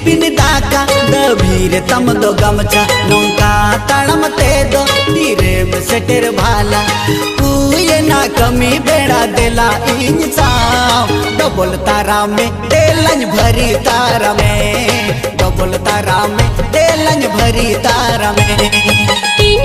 Tiffin दाका दबीर तम दो गमछा नौका तड़म ते दो धीरे में सेटेर भाला ये ना कमी बेड़ा देला इंसाफ डबल तारा में तेलंज भरी तारा में डबल तारा में तेलंज भरी तारा में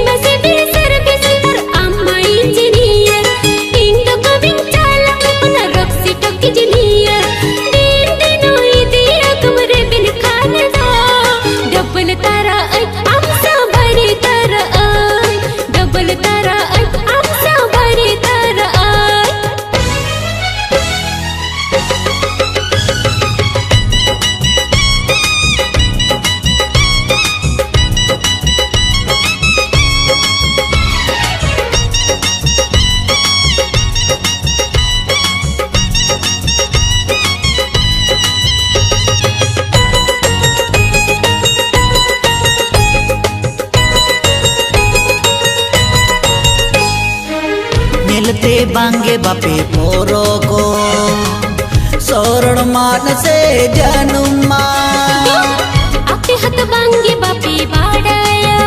मिलते बांगे बापे पोरो को सोरण मान से जनुमा आपे हाथ बांगे बापे बाड़ाया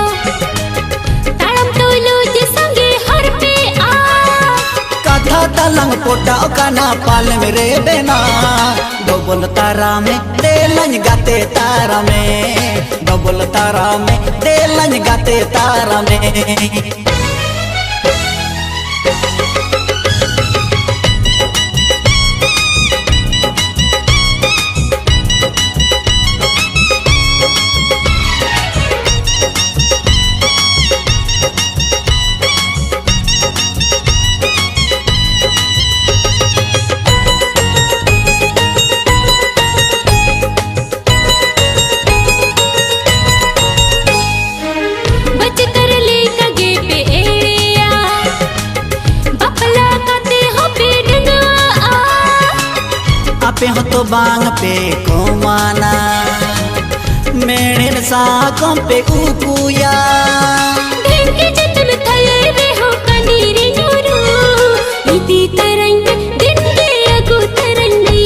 तालम तोलो जे संगे हर पे आ कथा तलंग पोटा काना पाल मेरे बेना डबल तारा में तेलंज गाते तारा में डबल तारा में तेलंज गाते तारा में आपे हो तो बांग पे को माना मेरे साकों पे कुकुया ढेंके जतन थये रे हो कनीरे नूरू इती तरंग दिन के अगु तरंगी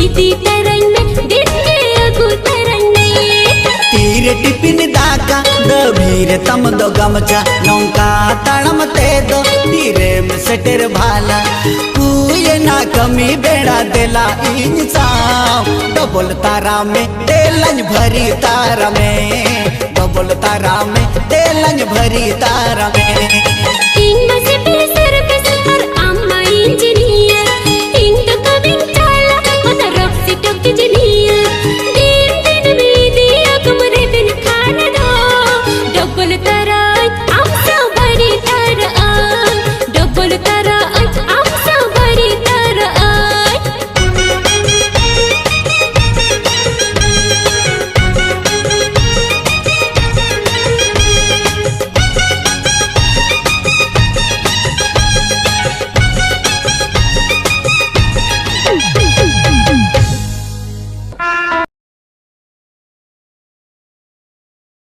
इती तरंग दिन के अगु तरंगी तीर टिफिन दाका दबीर तम दो गमछा नौका तड़म ते दो धीरे में सेटेर भाला ये ना कमी बेड़ा देला इंसाफ डबल तारा में तेलंज भरी तारा में डबल तारा में तेलंज भरी तारा में।